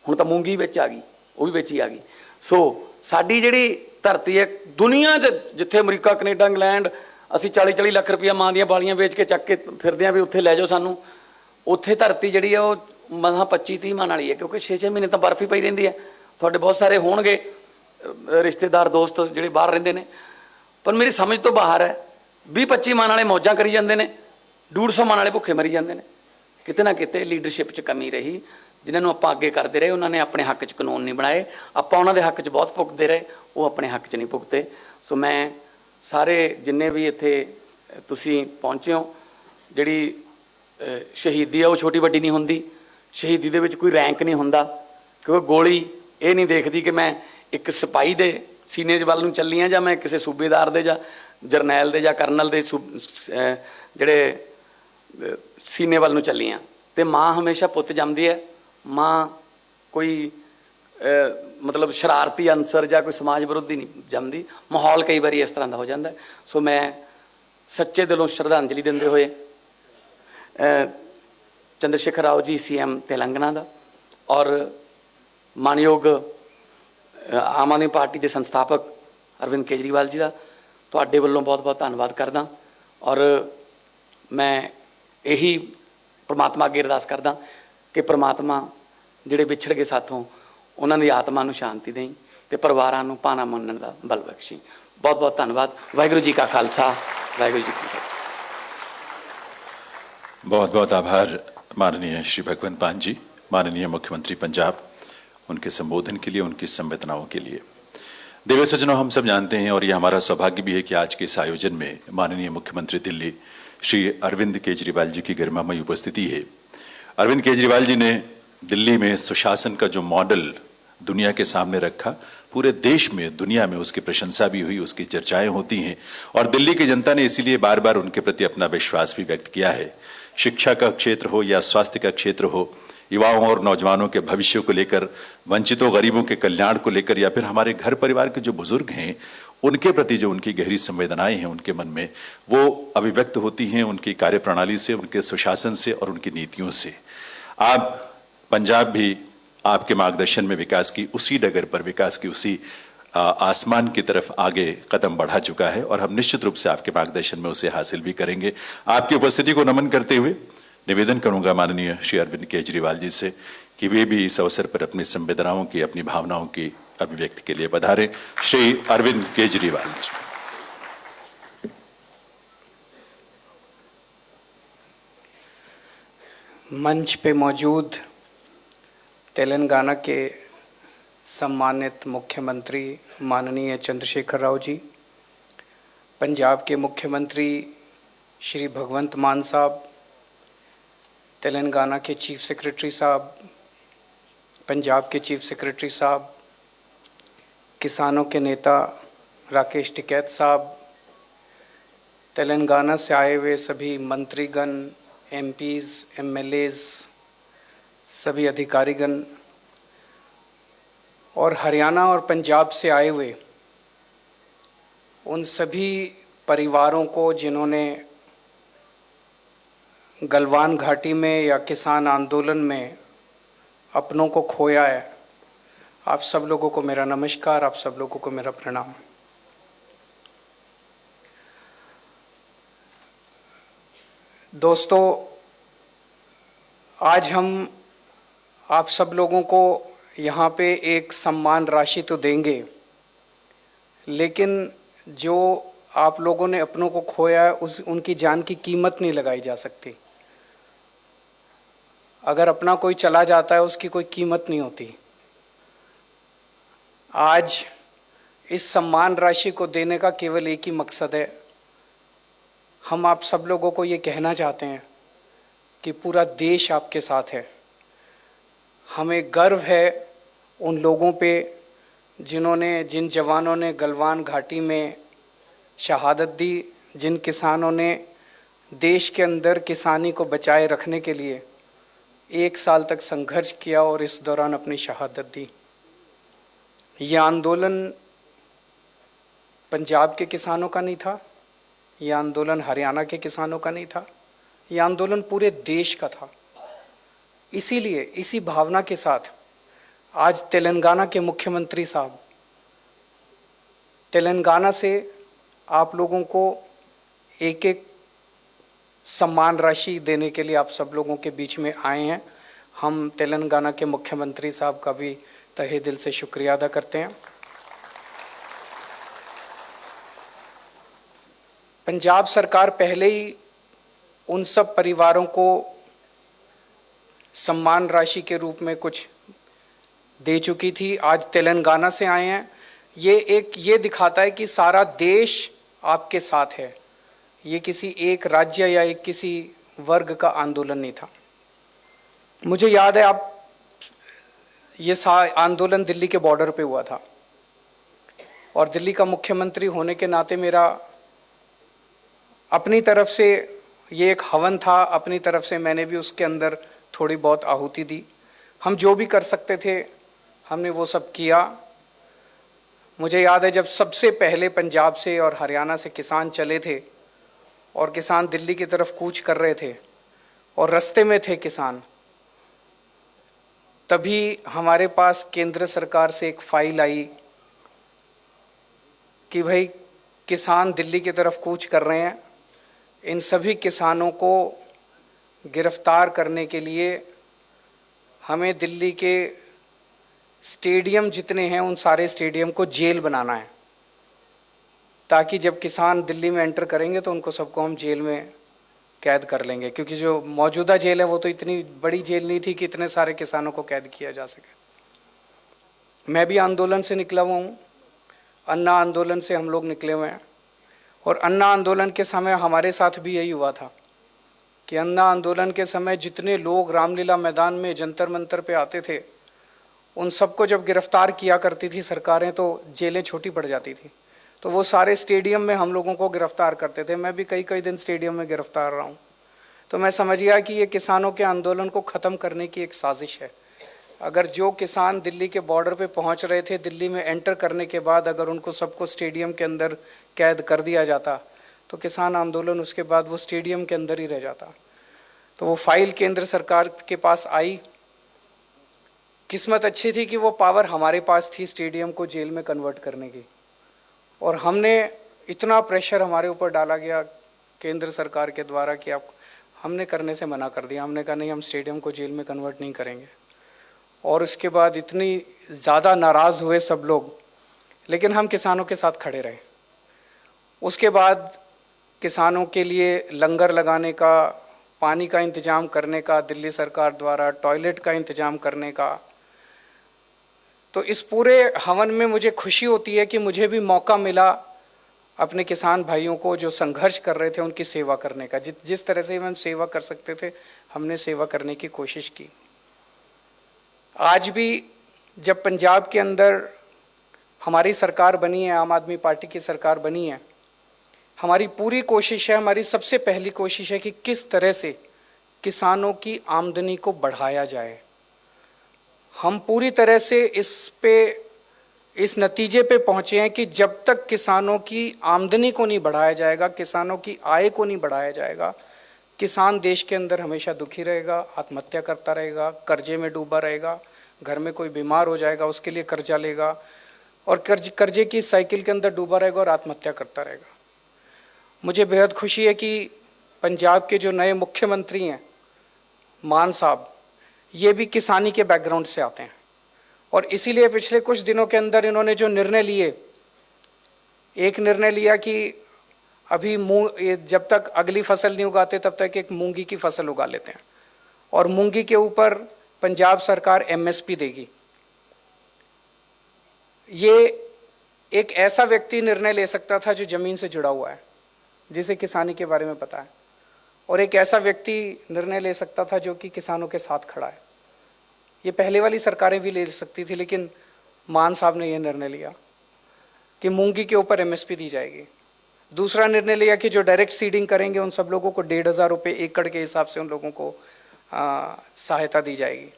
ਹੁਣ ਤਾਂ ਮੂੰਗੀ ਵਿੱਚ ਆ ਗਈ, ਉਹ ਵੀ ਵਿੱਚ ਹੀ ਆ ਗਈ। ਸੋ ਸਾਡੀ ਜਿਹੜੀ ਧਰਤੀ ਹੈ ਦੁਨੀਆ 'ਚ, ਜਿੱਥੇ ਅਮਰੀਕਾ, ਕੈਨੇਡਾ, ਇੰਗਲੈਂਡ, ਅਸੀਂ 40-40 ਲੱਖ ਰੁਪਈਆ ਮਾਂ ਦੀਆਂ ਬਾਲੀਆਂ ਵੇਚ ਕੇ ਚੱਕ ਕੇ ਫਿਰਦੇ ਹਾਂ ਵੀ ਉੱਥੇ ਲੈ ਜਾਓ ਸਾਨੂੰ, ਉੱਥੇ ਧਰਤੀ ਜਿਹੜੀ ਹੈ ਉਹ ਮਸਾਂ 25-30 ਮਣ ਵਾਲੀ ਹੈ। ਕਿਉਂਕਿ 6-6 ਮਹੀਨੇ ਤਾਂ ਬਰਫ਼ ਹੀ ਪਈ ਰਹਿੰਦੀ ਹੈ। ਤੁਹਾਡੇ ਬਹੁਤ ਸਾਰੇ ਹੋਣਗੇ ਰਿਸ਼ਤੇਦਾਰ, ਦੋਸਤ ਜਿਹੜੇ ਬਾਹਰ ਰਹਿੰਦੇ ਨੇ, ਪਰ ਮੇਰੀ ਸਮਝ ਤੋਂ ਬਾਹਰ ਹੈ। 20-25 ਮਣ ਵਾਲੇ ਮੌਜਾਂ ਕਰੀ ਜਾਂਦੇ ਨੇ, 150 ਮਣ ਵਾਲੇ ਭੁੱਖੇ ਮਰੀ ਜਾਂਦੇ ਨੇ। ਕਿਤੇ ਨਾ ਕਿਤੇ ਲੀਡਰਸ਼ਿਪ 'ਚ ਕਮੀ ਰਹੀ। ਜਿਨ੍ਹਾਂ ਨੂੰ ਆਪਾਂ ਅੱਗੇ ਕਰਦੇ ਰਹੇ, ਉਹਨਾਂ ਨੇ ਆਪਣੇ ਹੱਕ 'ਚ ਕਾਨੂੰਨ ਨਹੀਂ ਬਣਾਏ। ਆਪਾਂ ਉਹਨਾਂ ਦੇ ਹੱਕ 'ਚ ਬਹੁਤ ਭੁਗਤਦੇ ਰਹੇ, ਉਹ ਆਪਣੇ ਹੱਕ 'ਚ ਨਹੀਂ ਭੁਗਤੇ। ਸੋ ਮੈਂ ਸਾਰੇ ਜਿੰਨੇ ਵੀ ਇੱਥੇ ਤੁਸੀਂ ਪਹੁੰਚੇ ਹੋ, ਜਿਹੜੀ ਸ਼ਹੀਦੀ ਆ ਉਹ ਛੋਟੀ ਵੱਡੀ ਨਹੀਂ ਹੁੰਦੀ। ਸ਼ਹੀਦੀ ਦੇ ਵਿੱਚ ਕੋਈ ਰੈਂਕ ਨਹੀਂ ਹੁੰਦਾ, ਕਿਉਂਕਿ ਗੋਲੀ ਇਹ ਨਹੀਂ ਦੇਖਦੀ ਕਿ ਮੈਂ ਇੱਕ ਸਿਪਾਹੀ ਦੇ ਸੀਨੇ ਵੱਲ ਨੂੰ ਚੱਲੀ ਹਾਂ, ਜਾਂ ਮੈਂ ਕਿਸੇ ਸੂਬੇਦਾਰ ਦੇ, ਜਾਂ ਜਰਨੈਲ ਦੇ, ਜਾਂ ਕਰਨਲ ਦੇ ਜਿਹੜੇ ਸੀਨੇ ਵੱਲ ਨੂੰ ਚੱਲੀ ਹਾਂ। ਅਤੇ ਮਾਂ ਹਮੇਸ਼ਾ ਪੁੱਤ ਜੰਮਦੀ ਹੈ। ਮਾਂ ਕੋਈ ਮਤਲਬ ਸ਼ਰਾਰਤੀ ਅੰਸਰ ਜਾਂ ਕੋਈ ਸਮਾਜ ਵਿਰੋਧੀ ਨਹੀਂ ਜੰਮਦੀ। ਮਾਹੌਲ ਕਈ ਵਾਰੀ ਇਸ ਤਰ੍ਹਾਂ ਦਾ ਹੋ ਜਾਂਦਾ। ਸੋ ਮੈਂ ਸੱਚੇ ਦਿਲੋਂ ਸ਼ਰਧਾਂਜਲੀ ਦਿੰਦੇ ਹੋਏ ਚੰਦਰ ਸ਼ੇਖਰ ਰਾਓ ਜੀ CM ਤੇਲੰਗਾਨਾ ਦਾ, ਔਰ ਮਾਨਯੋਗ ਆਮ ਆਦਮੀ ਪਾਰਟੀ ਦੇ ਸੰਸਥਾਪਕ ਅਰਵਿੰਦ ਕੇਜਰੀਵਾਲ ਜੀ ਦਾ, ਤੁਹਾਡੇ ਵੱਲੋਂ ਬਹੁਤ-ਬਹੁਤ ਧੰਨਵਾਦ ਕਰਦਾ ਔਰ ਮੈਂ ਇਹੀ ਪ੍ਰਮਾਤਮਾ ਅੱਗੇ ਅਰਦਾਸ ਕਰਦਾ ਕਿ ਪ੍ਰਮਾਤਮਾ ਜਿਹੜੇ ਵਿਛੜ ਗਏ ਸਾਥੋਂ ਉਹਨਾਂ ਦੀ ਆਤਮਾ ਨੂੰ ਸ਼ਾਂਤੀ ਦੇਈ ਤੇ ਪਰਿਵਾਰਾਂ ਨੂੰ ਭਾਣਾ ਮੰਨਣ ਦਾ ਬਲ ਬਖਸ਼ੀ। ਬਹੁਤ-ਬਹੁਤ ਧੰਨਵਾਦ। ਵਾਹਿਗੁਰੂ ਜੀ ਕਾ ਖਾਲਸਾ, ਵਾਹਿਗुरु जी की फतेह। बहुत बहुत आभार माननीय श्री भगवंत मान जी, माननीय मुख्यमंत्री पंजाब, उनके संबोधन के लिए, उनकी संवेदनाओं के लिए। देवी सज्जनों, हम सब जानते हैं और ये हमारा सौभाग्य भी है कि आज के इस आयोजन में माननीय मुख्यमंत्री दिल्ली श्री अरविंद केजरीवाल जी की गरिमामयी उपस्थिति है। अरविंद केजरीवाल जी ने दिल्ली में सुशासन का जो मॉडल दुनिया के सामने रखा, पूरे देश में, दुनिया में उसकी प्रशंसा भी हुई, उसकी चर्चाएं होती हैं और दिल्ली की जनता ने इसीलिए बार बार उनके प्रति अपना विश्वास भी व्यक्त किया है। शिक्षा का क्षेत्र हो या स्वास्थ्य का क्षेत्र हो, युवाओं और नौजवानों के भविष्य को लेकर, वंचितों गरीबों के कल्याण को लेकर, या फिर हमारे घर परिवार के जो बुजुर्ग हैं उनके प्रति जो उनकी गहरी संवेदनाएं हैं उनके मन में, वो अभिव्यक्त होती हैं उनकी कार्यप्रणाली से, उनके सुशासन से और उनकी नीतियों से। आप पंजाब भी आपके मार्गदर्शन में विकास की उसी डगर पर, विकास की उसी आसमान की तरफ आगे कदम बढ़ा चुका है और हम निश्चित रूप से आपके मार्गदर्शन में उसे हासिल भी करेंगे। आपकी उपस्थिति को नमन करते हुए निवेदन करूंगा माननीय श्री अरविंद केजरीवाल जी से कि वे भी इस अवसर पर अपनी संवेदनाओं की, अपनी भावनाओं की अभिव्यक्ति के लिए पधारें। श्री अरविंद केजरीवाल जी। मंच पे मौजूद तेलंगाना के सम्मानित मुख्यमंत्री माननीय चंद्रशेखर राव जी, पंजाब के मुख्यमंत्री श्री भगवंत मान साहब, तेलंगाना के चीफ सेक्रेटरी साहब, पंजाब के चीफ सेक्रेटरी साहब, किसानों के नेता राकेश टिकैत साहब, तेलंगाना से आए हुए सभी मंत्रीगण, एमपीज़, एमएलएज़, सभी अधिकारीगण और हरियाणा और पंजाब से आए हुए उन सभी परिवारों को जिन्होंने गलवान घाटी में या किसान आंदोलन में अपनों को खोया है, आप सब लोगों को मेरा नमस्कार, आप सब लोगों को मेरा प्रणाम। दोस्तों, आज हम आप सब लोगों को यहाँ पे एक सम्मान राशि तो देंगे, लेकिन जो आप लोगों ने अपनों को खोया है उनकी जान की कीमत नहीं लगाई जा सकती। अगर अपना कोई चला जाता है उसकी कोई कीमत नहीं होती। आज इस सम्मान राशि को देने का केवल एक ही मकसद है। हम आप सब लोगों को ये कहना चाहते हैं कि पूरा देश आपके साथ है। हमें गर्व है उन लोगों पे जिन जवानों ने गलवान घाटी में शहादत दी, जिन किसानों ने देश के अंदर किसानी को बचाए रखने के लिए 1 साल तक संघर्ष किया और इस दौरान अपनी शहादत दी। ये आंदोलन पंजाब के किसानों का नहीं था, ये आंदोलन हरियाणा के किसानों का नहीं था, ये आंदोलन पूरे देश का था। इसीलिए इसी भावना के साथ आज तेलंगाना के मुख्यमंत्री साहब तेलंगाना से आप लोगों को एक एक सम्मान राशि देने के लिए आप सब लोगों के बीच में आए हैं। हम तेलंगाना के मुख्यमंत्री साहब का भी तहे दिल से शुक्रिया अदा करते हैं। पंजाब सरकार पहले ही उन सब परिवारों को सम्मान राशि के रूप में कुछ दे चुकी थी। आज तेलंगाना से आए हैं, ये दिखाता है कि सारा देश आपके साथ है। ये किसी एक राज्य या एक किसी वर्ग का आंदोलन नहीं था। मुझे याद है ये आंदोलन दिल्ली के बॉर्डर पे हुआ था और दिल्ली का मुख्यमंत्री होने के नाते मेरा अपनी तरफ से ये एक हवन था, अपनी तरफ से मैंने भी उसके अंदर थोड़ी बहुत आहुति दी। हम जो भी कर सकते थे हमने वो सब किया। मुझे याद है जब सबसे पहले पंजाब से और हरियाणा से किसान चले थे और किसान दिल्ली की तरफ कूच कर रहे थे और रास्ते में थे किसान, तभी हमारे पास केंद्र सरकार से एक फाइल आई कि भाई किसान दिल्ली की तरफ कूच कर रहे हैं, इन सभी किसानों को गिरफ्तार करने के लिए हमें दिल्ली के स्टेडियम जितने हैं उन सारे स्टेडियम को जेल बनाना है, ताकि जब किसान दिल्ली में एंटर करेंगे तो उनको सबको हम जेल में कैद कर लेंगे, क्योंकि जो मौजूदा जेल है वो तो इतनी बड़ी जेल नहीं थी कि इतने सारे किसानों को कैद किया जा सके। मैं भी आंदोलन से निकला हुआ हूँ, अन्ना आंदोलन से हम लोग निकले हुए हैं, और अन्ना आंदोलन के समय हमारे साथ भी यही हुआ था कि अन्ना आंदोलन के समय जितने लोग रामलीला मैदान में जंतर मंतर पे आते थे, उन सबको जब गिरफ्तार किया करती थी सरकारें तो जेलें छोटी पड़ जाती थी, तो वो सारे स्टेडियम में हम लोगों को गिरफ्तार करते थे। मैं भी कई कई दिन स्टेडियम में गिरफ्तार रहा हूँ, तो मैं समझ गया कि ये किसानों के आंदोलन को ख़त्म करने की एक साजिश है। अगर जो किसान दिल्ली के बॉर्डर पे पहुंच रहे थे, दिल्ली में एंटर करने के बाद अगर उनको सबको स्टेडियम के अंदर कैद कर दिया जाता तो किसान आंदोलन उसके बाद वो स्टेडियम के अंदर ही रह जाता। तो वो फाइल केंद्र सरकार के पास आई, किस्मत अच्छी थी कि वो पावर हमारे पास थी स्टेडियम को जेल में कन्वर्ट करने की, और हमने इतना प्रेशर हमारे ऊपर डाला गया केंद्र सरकार के द्वारा कि आप, हमने करने से मना कर दिया। हमने कहा नहीं, हम स्टेडियम को जेल में कन्वर्ट नहीं करेंगे। और उसके बाद इतनी ज़्यादा नाराज़ हुए सब लोग, लेकिन हम किसानों के साथ खड़े रहे। उसके बाद किसानों के लिए लंगर लगाने का, पानी का इंतज़ाम करने का, दिल्ली सरकार द्वारा टॉयलेट का इंतज़ाम करने का, तो इस पूरे हवन में मुझे खुशी होती है कि मुझे भी मौका मिला अपने किसान भाइयों को जो संघर्ष कर रहे थे उनकी सेवा करने का। जिस तरह से हम सेवा कर सकते थे हमने सेवा करने की कोशिश की। आज भी जब पंजाब के अंदर हमारी सरकार बनी है, आम आदमी पार्टी की सरकार बनी है, हमारी पूरी कोशिश है, हमारी सबसे पहली कोशिश है कि किस तरह से किसानों की आमदनी को बढ़ाया जाए। हम पूरी तरह से इस नतीजे पे पहुँचे हैं कि जब तक किसानों की आमदनी को नहीं बढ़ाया जाएगा, किसानों की आय को नहीं बढ़ाया जाएगा, किसान देश के अंदर हमेशा दुखी रहेगा, आत्महत्या करता रहेगा, कर्जे में डूबा रहेगा, घर में कोई बीमार हो जाएगा उसके लिए कर्जा लेगा और कर्जे की साइकिल के अंदर डूबा रहेगा और आत्महत्या करता रहेगा। मुझे बेहद खुशी है कि पंजाब के जो नए मुख्यमंत्री हैं मान साहब, ये भी किसानी के बैकग्राउंड से आते हैं, और इसीलिए पिछले कुछ दिनों के अंदर इन्होंने जो निर्णय लिए, एक निर्णय लिया कि अभी जब तक अगली फसल नहीं उगाते तब तक एक मूंगी की फसल उगा लेते हैं, और मूंगी के ऊपर पंजाब सरकार एमएसपी देगी। ये एक ऐसा व्यक्ति निर्णय ले सकता था जो जमीन से जुड़ा हुआ है, जिसे किसानी के बारे में पता है, और एक ऐसा व्यक्ति निर्णय ले सकता था जो कि किसानों के साथ खड़ा है। ये पहले वाली सरकारें भी ले सकती थी, लेकिन मान साहब ने यह निर्णय लिया कि मूंगी के ऊपर एमएसपी दी जाएगी। दूसरा निर्णय लिया कि जो डायरेक्ट सीडिंग करेंगे उन सब लोगों को 1,500 रुपये एकड़ के हिसाब से उन लोगों को सहायता दी जाएगी।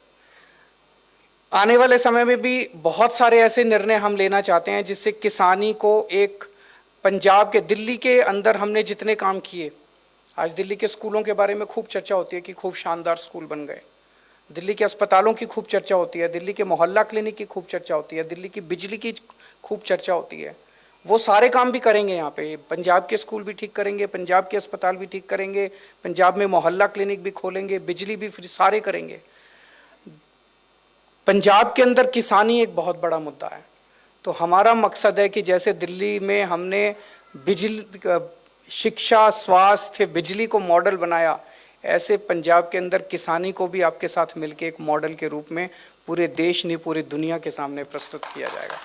आने वाले समय में भी बहुत सारे ऐसे निर्णय हम लेना चाहते हैं जिससे किसानी को एक पंजाब के, दिल्ली के अंदर हमने जितने काम किए, आज दिल्ली के स्कूलों के बारे में खूब चर्चा होती है कि खूब शानदार स्कूल बन गए, दिल्ली के अस्पतालों की खूब चर्चा होती है, दिल्ली के मोहल्ला क्लिनिक की खूब चर्चा होती है, दिल्ली की बिजली की खूब चर्चा होती है। वो सारे काम भी करेंगे यहाँ पे, पंजाब के स्कूल भी ठीक करेंगे, पंजाब के अस्पताल भी ठीक करेंगे, पंजाब में मोहल्ला क्लिनिक भी खोलेंगे, बिजली भी फ्री, सारे करेंगे। पंजाब के अंदर किसानी एक बहुत बड़ा मुद्दा है, तो हमारा मकसद है कि जैसे दिल्ली में हमने बिजली, शिक्षा, स्वास्थ्य, बिजली को मॉडल बनाया, ऐसे पंजाब के अंदर किसानी को भी आपके साथ मिलकर एक मॉडल के रूप में पूरे देश नहीं पूरी दुनिया के सामने प्रस्तुत किया जाएगा।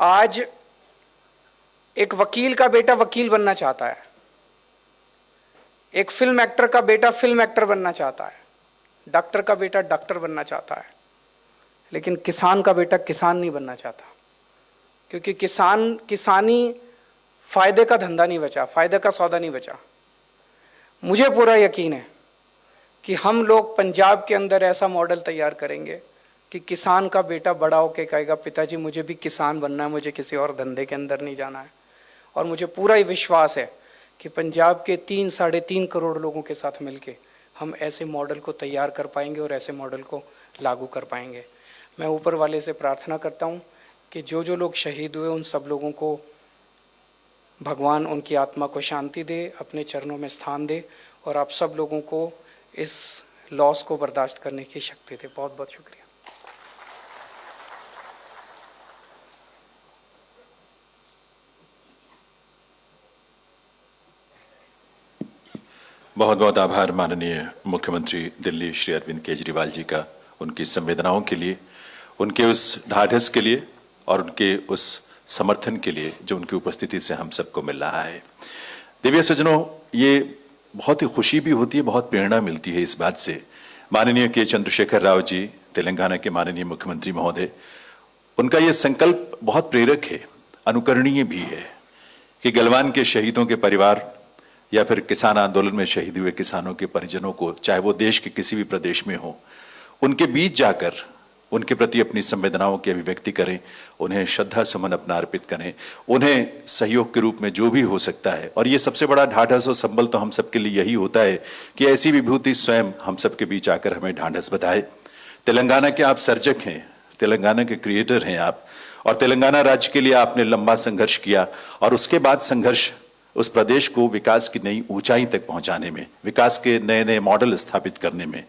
आज एक वकील का बेटा वकील बनना चाहता है, एक फिल्म एक्टर का बेटा फिल्म एक्टर बनना चाहता है, डॉक्टर का बेटा डॉक्टर बनना चाहता है, लेकिन किसान का बेटा किसान नहीं बनना चाहता, क्योंकि किसानी फायदे का धंधा नहीं बचा, फायदे का सौदा नहीं बचा। मुझे पूरा यकीन है कि हम लोग पंजाब के अंदर ऐसा मॉडल तैयार करेंगे कि किसान का बेटा बड़ा होकर कहेगा पिताजी मुझे भी किसान बनना है, मुझे किसी और धंधे के अंदर नहीं जाना है। और मुझे पूरा विश्वास है कि पंजाब के 3-3.5 करोड़ लोगों के साथ मिलके हम ऐसे मॉडल को तैयार कर पाएंगे और ऐसे मॉडल को लागू कर पाएंगे। मैं ऊपर वाले से प्रार्थना करता हूँ कि जो जो लोग शहीद हुए उन सब लोगों को भगवान उनकी आत्मा को शांति दे, अपने चरणों में स्थान दे और आप सब लोगों को इस लॉस को बर्दाश्त करने की शक्ति दे। बहुत बहुत शुक्रिया। बहुत बहुत आभार माननीय मुख्यमंत्री दिल्ली श्री अरविंद केजरीवाल जी का, उनकी संवेदनाओं के लिए, उनके उस ढाढ़स के लिए और उनके उस समर्थन के लिए जो उनकी उपस्थिति से हम सबको मिल रहा है। दिव्य सज्जनों, ये बहुत ही खुशी भी होती है, बहुत प्रेरणा मिलती है इस बात से। माननीय के चंद्रशेखर राव जी, तेलंगाना के माननीय मुख्यमंत्री महोदय, उनका ये संकल्प बहुत प्रेरक है, अनुकरणीय भी है कि गलवान के शहीदों के परिवार या फिर किसान आंदोलन में शहीद हुए किसानों के परिजनों को, चाहे वो देश के किसी भी प्रदेश में हो, उनके बीच जाकर उनके प्रति अपनी संवेदनाओं की अभिव्यक्ति करें, उन्हें श्रद्धा सुमन अपना अर्पित करें, उन्हें सहयोग के रूप में जो भी हो सकता है। और ये सबसे बड़ा ढाढ़स और संबल तो हम सबके लिए यही होता है कि ऐसी विभूति स्वयं हम सबके बीच आकर हमें ढाढ़स बताए। तेलंगाना के आप सर्जक हैं, तेलंगाना के क्रिएटर हैं आप, और तेलंगाना राज्य के लिए आपने लंबा संघर्ष किया और उसके बाद संघर्ष उस प्रदेश को विकास की नई ऊंचाई तक पहुंचाने में, विकास के नए नए मॉडल स्थापित करने में,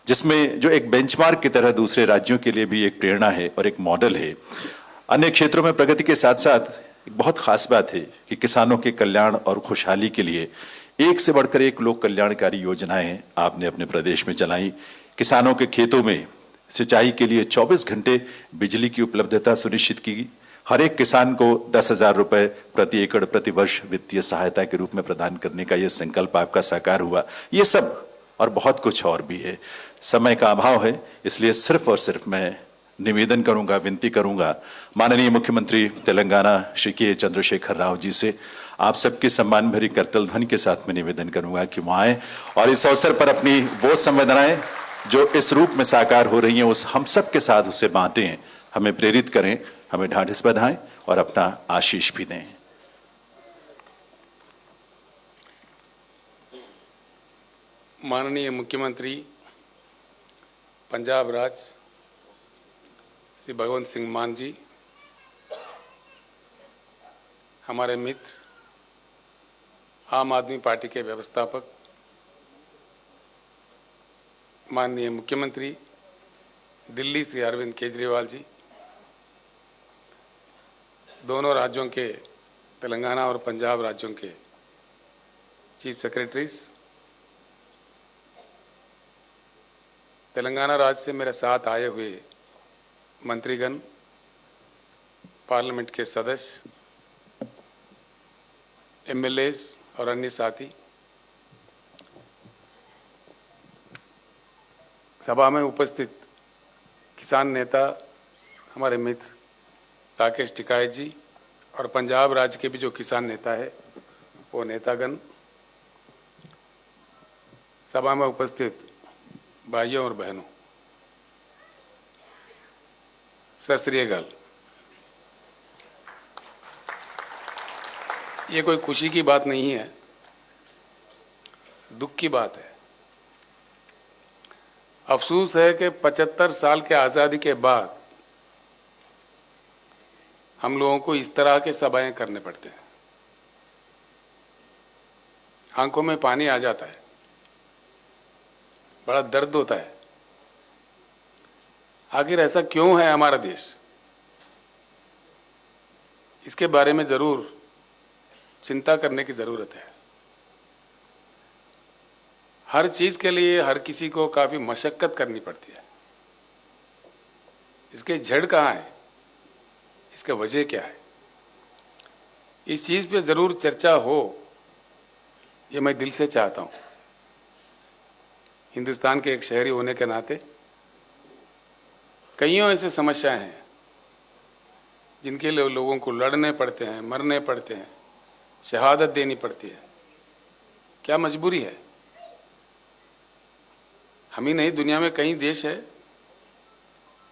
जिसमें जो एक बेंचमार्क की तरह दूसरे राज्यों के लिए भी एक प्रेरणा है और एक मॉडल है। अन्य क्षेत्रों में प्रगति के साथ साथ एक बहुत खास बात है कि किसानों के कल्याण और खुशहाली के लिए एक से बढ़कर एक लोक कल्याणकारी योजनाएं आपने अपने प्रदेश में चलाई। किसानों के खेतों में सिंचाई के लिए 24 घंटे बिजली की उपलब्धता सुनिश्चित की, हर एक किसान को 10,000 रुपए प्रति एकड़ प्रति वर्ष वित्तीय सहायता के रूप में प्रदान करने का यह संकल्प आपका साकार हुआ। ये सब और बहुत कुछ और भी है। समय का अभाव है, इसलिए सिर्फ और सिर्फ मैं निवेदन करूंगा, विनती करूंगा माननीय मुख्यमंत्री तेलंगाना श्री के चंद्रशेखर राव जी से, आप सबके सम्मान भरी करतल ध्वनि के साथ में निवेदन करूंगा कि वहां आए और इस अवसर पर अपनी वो संवेदनाएं जो इस रूप में साकार हो रही हैं उस हम सब के साथ उसे बांटें, हमें प्रेरित करें, हमें ढाढ़स बधाएं और अपना आशीष भी दें। माननीय मुख्यमंत्री पंजाब राज्य श्री भगवंत सिंह मान जी, हमारे मित्र आम आदमी पार्टी के व्यवस्थापक माननीय मुख्यमंत्री दिल्ली श्री अरविंद केजरीवाल जी, दोनों राज्यों के, तेलंगाना और पंजाब राज्यों के चीफ सेक्रेटरीज, तेलंगाना राज्य से मेरे साथ आए हुए मंत्रीगण, पार्लियामेंट के सदस्य, एमएलएज और अन्य साथी, सभा में उपस्थित किसान नेता हमारे मित्र राकेश टिकायत जी और पंजाब राज्य के भी जो किसान नेता है वो नेतागण, सभा में उपस्थित भाइयों और बहनों, सत श्री अकाल। ये कोई खुशी की बात नहीं है, दुख की बात है। अफसोस है कि 75 साल के आज़ादी के बाद हम लोगों को इस तरह के सभाएं करने पड़ते हैं। आंखों में पानी आ जाता है, बड़ा दर्द होता है। आखिर ऐसा क्यों है हमारा देश? इसके बारे में जरूर चिंता करने की जरूरत है। हर चीज के लिए हर किसी को काफी मशक्कत करनी पड़ती है। इसके जड़ कहाँ है, इसका वजह क्या है, इस चीज पे जरूर चर्चा हो, ये मैं दिल से चाहता हूं। हिंदुस्तान के एक शहरी होने के नाते कईयों ऐसे समस्याएं हैं जिनके लिए लोगों को लड़ने पड़ते हैं, मरने पड़ते हैं, शहादत देनी पड़ती है। क्या मजबूरी है? हम ही नहीं, दुनिया में कई देश है,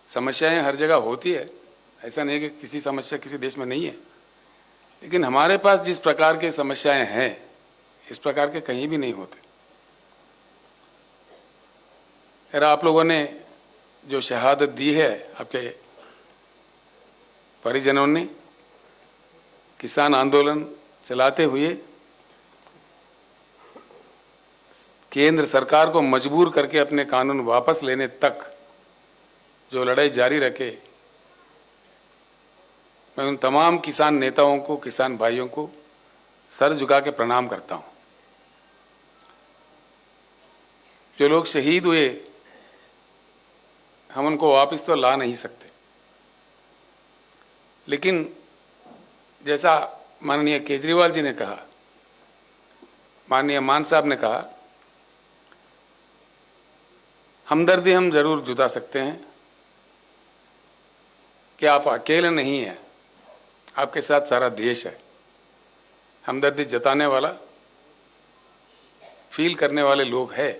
समस्याएं हर जगह होती है। ऐसा नहीं कि किसी समस्या किसी देश में नहीं है, लेकिन हमारे पास जिस प्रकार के समस्याएं हैं इस प्रकार के कहीं भी नहीं होते। आप लोगों ने जो शहादत दी है आपके परिजनों ने किसान आंदोलन चलाते हुए केंद्र सरकार को मजबूर करके अपने कानून वापस लेने तक जो लड़ाई जारी रखे, मैं उन तमाम किसान नेताओं को, किसान भाइयों को सर झुका के प्रणाम करता हूं। जो लोग शहीद हुए, हम उनको वापस तो ला नहीं सकते, लेकिन जैसा माननीय केजरीवाल जी ने कहा, माननीय मान साहब ने कहा, हमदर्दी हम जरूर जुटा सकते हैं कि आप अकेले नहीं हैं, आपके साथ सारा देश है। हमदर्दी जताने वाला, फील करने वाले लोग हैं।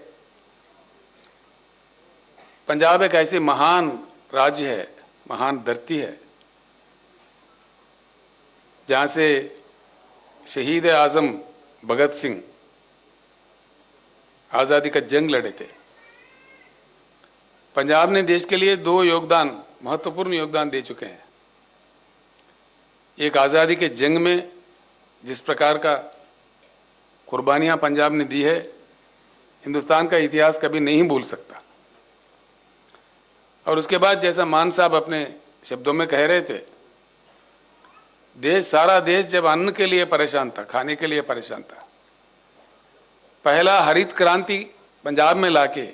पंजाब एक ऐसी महान राज्य है, महान धरती है, जहां से शहीद आजम भगत सिंह आज़ादी का जंग लड़े थे। पंजाब ने देश के लिए 2 महत्वपूर्ण योगदान दे चुके हैं। एक आज़ादी के जंग में जिस प्रकार का कुर्बानियां पंजाब ने दी है, हिंदुस्तान का इतिहास कभी नहीं भूल सकता। और उसके बाद जैसा मान साहब अपने शब्दों में कह रहे थे, सारा देश जब अन्न के लिए परेशान था, खाने के लिए परेशान था, पहला हरित क्रांति पंजाब में लाके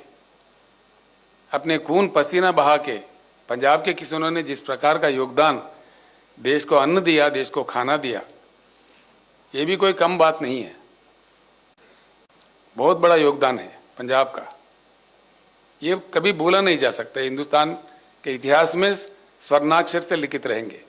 अपने खून पसीना बहा के पंजाब के किसानों ने जिस प्रकार का योगदान देश को अन्न दिया, देश को खाना दिया, ये भी कोई कम बात नहीं है। बहुत बड़ा योगदान है पंजाब का, ये कभी भूला नहीं जा सकता। हिंदुस्तान के इतिहास में स्वर्णाक्षर से लिखित रहेंगे।